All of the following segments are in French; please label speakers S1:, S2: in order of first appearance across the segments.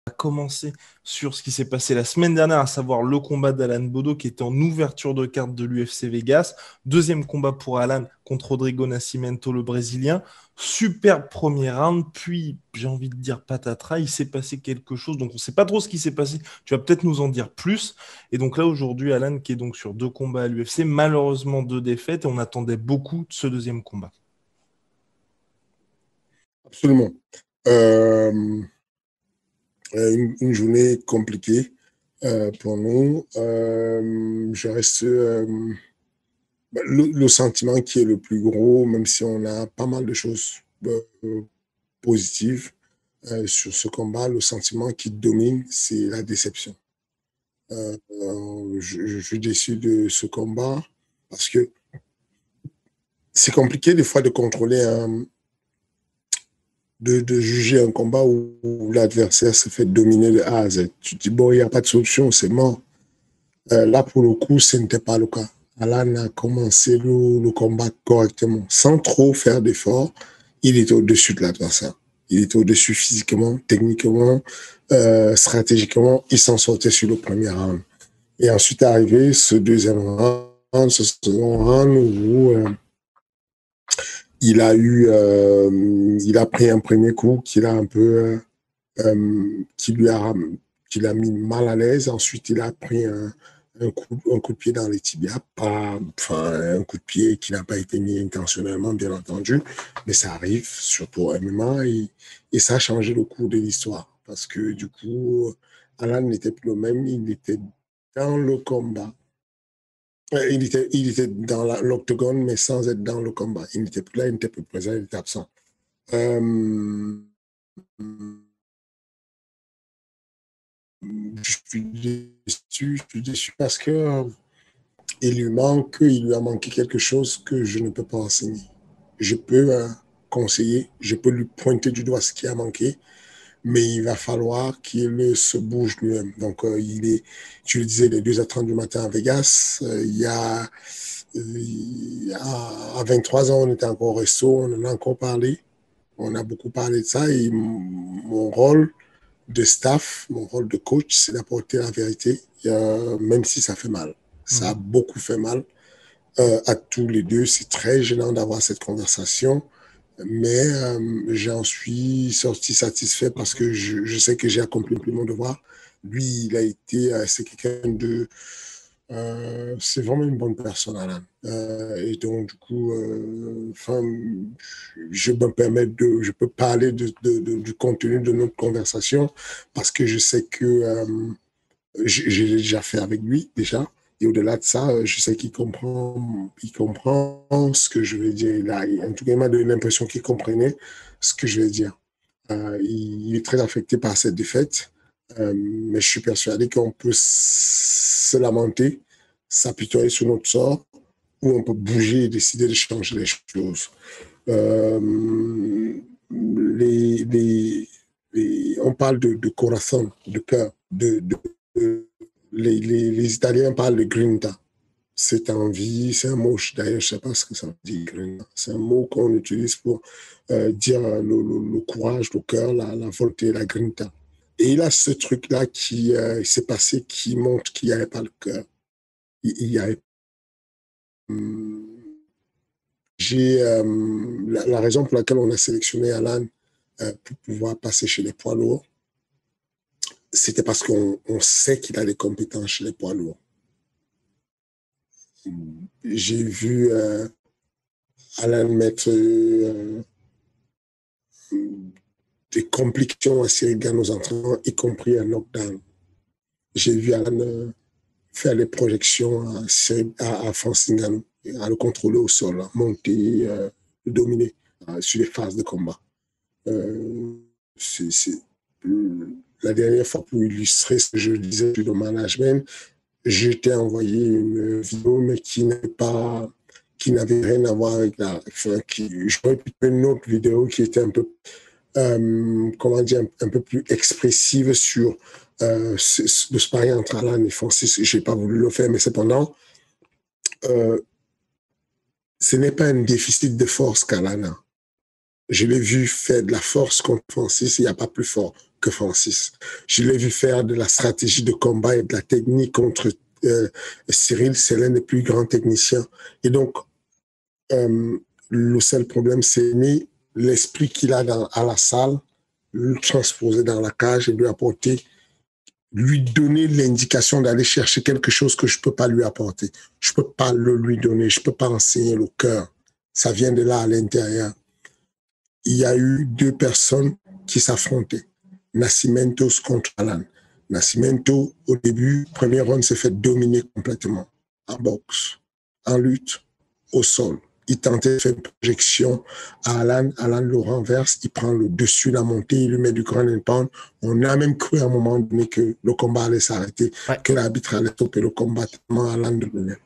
S1: commencer sur ce qui s'est passé la semaine dernière, à savoir le combat d'Alan Bodo qui était en ouverture de carte de l'UFC Vegas. Deuxième combat pour Alan contre Rodrigo Nascimento, le Brésilien. Superbe premier round, puis j'ai envie de dire patatras, il s'est passé quelque chose, donc on ne sait pas trop ce qui s'est passé. Tu vas peut-être nous en dire plus. Et donc là aujourd'hui, Alan qui est donc sur deux combats à l'UFC, malheureusement deux défaites, et on attendait beaucoup de ce deuxième combat.
S2: Absolument. Euh, une journée compliquée pour nous. Je reste le sentiment qui est le plus gros, même si on a pas mal de choses positives sur ce combat, le sentiment qui domine, c'est la déception. Je suis déçu de ce combat parce que c'est compliqué des fois de contrôler de juger un combat où l'adversaire se fait dominer de A à Z. Tu te dis, bon, il n'y a pas de solution, c'est mort. Là, pour le coup, ce n'était pas le cas. Alan a commencé le combat correctement, sans trop faire d'efforts. Il était au-dessus de l'adversaire. Il était au-dessus physiquement, techniquement, stratégiquement. Il s'en sortait sur le premier round. Et ensuite est arrivé ce deuxième round, ce second round où il a pris un premier coup qu'il a un peu, qui lui a, qui l'a mis mal à l'aise. Ensuite, il a pris un coup de pied dans les tibias, pas, enfin, un coup de pied qui n'a pas été mis intentionnellement, bien entendu, mais ça arrive, surtout au MMA, et ça a changé le cours de l'histoire. Parce que du coup, Alan n'était plus le même, il était dans le combat. Il était dans l'octogone, mais sans être dans le combat. Il n'était plus là, il n'était plus présent, il était absent. Euh, je suis déçu parce que il lui a manqué quelque chose que je ne peux pas enseigner. Je peux conseiller, je peux lui pointer du doigt ce qui a manqué, mais il va falloir qu'il se bouge lui-même. Donc, tu le disais, les 2h30 du matin à Vegas, à 23 ans, on était encore au resto, on en a encore parlé, on a beaucoup parlé de ça, et mon rôle de staff, mon rôle de coach, c'est d'apporter la vérité, même si ça fait mal. Ça a
S1: Mhm.
S2: beaucoup fait mal à tous les deux. C'est très gênant d'avoir cette conversation, mais j'en suis sorti satisfait parce que je sais que j'ai accompli mon devoir. Lui, c'est quelqu'un de, c'est vraiment une bonne personne, Alan. Et donc, du coup, je peux parler du contenu de notre conversation parce que je sais que j'ai déjà fait avec lui, déjà. Et au-delà de ça, je sais il comprend ce que je veux dire. En tout cas, il m'a donné l'impression qu'il comprenait ce que je veux dire. Il est très affecté par cette défaite, mais je suis persuadé qu'on peut se lamenter, s'apitoyer sur notre sort, ou on peut bouger et décider de changer les choses. Euh, les, les, on parle de corazon, de cœur, les Italiens parlent de grinta. C'est envie, c'est un mot, d'ailleurs, je ne sais pas ce que ça veut dire, grinta. C'est un mot qu'on utilise pour dire le courage, le cœur, la volonté, la grinta. Et il a ce truc-là qui s'est passé qui montre qu'il n'y avait pas le cœur. Il y avait, j'ai la raison pour laquelle on a sélectionné Alan pour pouvoir passer chez les poids lourds, c'était parce qu'on sait qu'il a les compétences chez les poids lourds. J'ai vu Alan mettre des complications à Cyril Gane aux entraînements, y compris un knockdown. J'ai vu Alan faire les projections à Francis Ngannou, à le contrôler au sol, à monter, le dominer sur les phases de combat. C'est la dernière fois pour illustrer ce que je disais sur le management, je t'ai envoyé une vidéo, mais qui n'avait rien à voir avec j'aurais pu faire une autre vidéo qui était un peu, comment dire, un peu plus expressive sur le sparring entre Alan et Francis. J'ai pas voulu le faire, mais cependant, euh, ce n'est pas un déficit de force qu'Alan a. Je l'ai vu faire de la force contre Francis, il n'y a pas plus fort. que Francis. Je l'ai vu faire de la stratégie de combat et de la technique contre Cyril. C'est l'un des plus grands techniciens. Et donc, le seul problème, c'est l'esprit qu'il a à la salle, le transposer dans la cage et lui apporter, lui donner l'indication d'aller chercher quelque chose que je ne peux pas lui apporter. Je ne peux pas le lui donner, je ne peux pas enseigner le cœur. Ça vient de là à l'intérieur. Il y a eu 2 personnes qui s'affrontaient. Nascimento contre Alan. Nascimento, au début, premier round, s'est fait dominer complètement. En boxe, en lutte, au sol. Il tentait de faire une projection à Alan. Alan le renverse, il prend le dessus, la montée, il lui met du ground and pound. On a même cru à un moment donné que le combat allait s'arrêter, que l'arbitre allait stopper le combat tellement Alan de lui-même.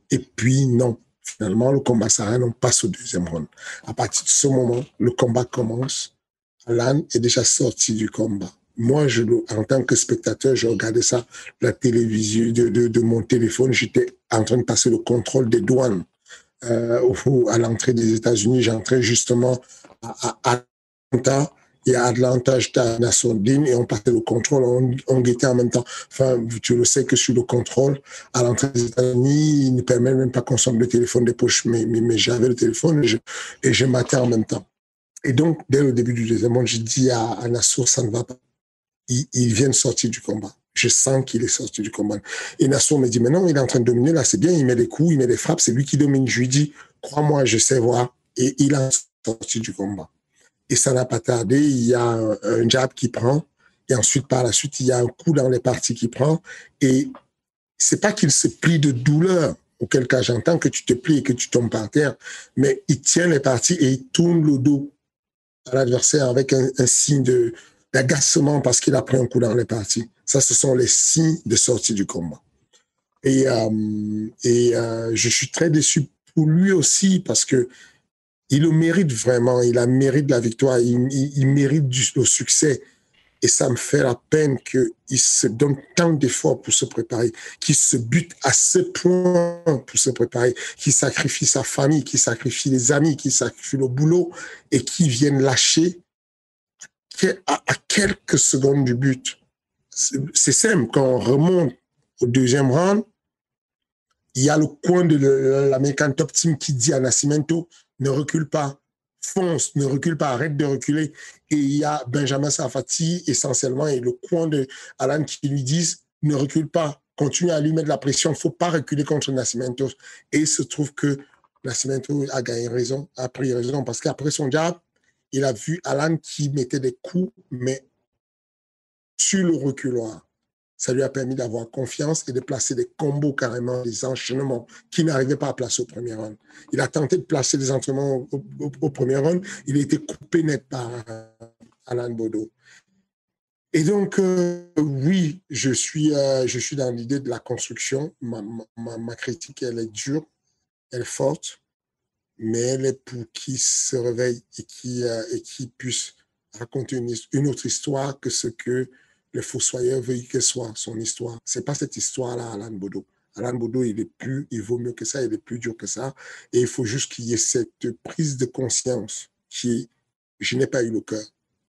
S2: Et puis, non. Finalement, le combat s'arrête, on passe au deuxième round. À partir de ce moment, le combat commence. Alan est déjà sorti du combat. Moi, en tant que spectateur, je regardais ça, la télévision, de mon téléphone. J'étais en train de passer le contrôle des douanes à l'entrée des États-Unis. J'entrais justement à Atlanta. Et à Atlanta, j'étais à Nassau-Dean et on passait le contrôle, on guettait en même temps. Enfin, tu le sais que sur le contrôle, à l'entrée des États-Unis, il ne permet même pas qu'on sorte le téléphone des poches, mais j'avais le téléphone et je matais en même temps. Et donc, dès le début du deuxième round, j'ai dit à Nassau, ça ne va pas. Il vient de sortir du combat. Je sens qu'il est sorti du combat. Et Nassau me dit, mais non, il est en train de dominer, là, c'est bien, il met des coups, il met des frappes, c'est lui qui domine. Je lui dis, crois-moi, je sais voir. Et il a sorti du combat. Et ça n'a pas tardé, il y a un jab qui prend, et ensuite, par la suite, il y a un coup dans les parties qui prend, et c'est pas qu'il se plie de douleur, auquel cas j'entends que tu te plies et que tu tombes par terre, mais il tient les parties et il tourne le dos à l'adversaire avec un signe d'agacement parce qu'il a pris un coup dans les parties. Ça, ce sont les signes de sortie du combat. Et je suis très déçu pour lui aussi parce que il le mérite vraiment, il a mérite la victoire, il mérite le succès. Et ça me fait la peine qu'il se donne tant d'efforts pour se préparer, qu'il se bute à ce point pour se préparer, qu'il sacrifie sa famille, qu'il sacrifie les amis, qu'il sacrifie le boulot et qu'il vienne lâcher à quelques secondes du but. C'est simple, quand on remonte au deuxième round, il y a le coin de l'American Top Team qui dit à Nascimento, ne recule pas, fonce, ne recule pas, arrête de reculer. Et il y a Benjamin Safati essentiellement et le coin de Alan qui lui disent, ne recule pas, continue à lui mettre la pression, il ne faut pas reculer contre Nascimento. Et il se trouve que Nascimento a gagné raison, a pris raison, parce qu'après son jab, il a vu Alan qui mettait des coups, mais sur le reculoir. Ça lui a permis d'avoir confiance et de placer des combos carrément, des enchaînements qu'il n'arrivait pas à placer au premier round. Il a tenté de placer des entraînements au premier round. Il a été coupé net par Alan Baudot. Et donc, oui, je suis dans l'idée de la construction. Ma critique, elle est dure, elle est forte, mais elle est pour qui se réveille et qui puisse raconter une autre histoire que ce que le fossoyeur veut qu'elle soit son histoire. C'est pas cette histoire-là, Alan Baudot. Alan Baudot, il vaut mieux que ça, il est plus dur que ça. Et il faut juste qu'il y ait cette prise de conscience qui est, je n'ai pas eu le cœur.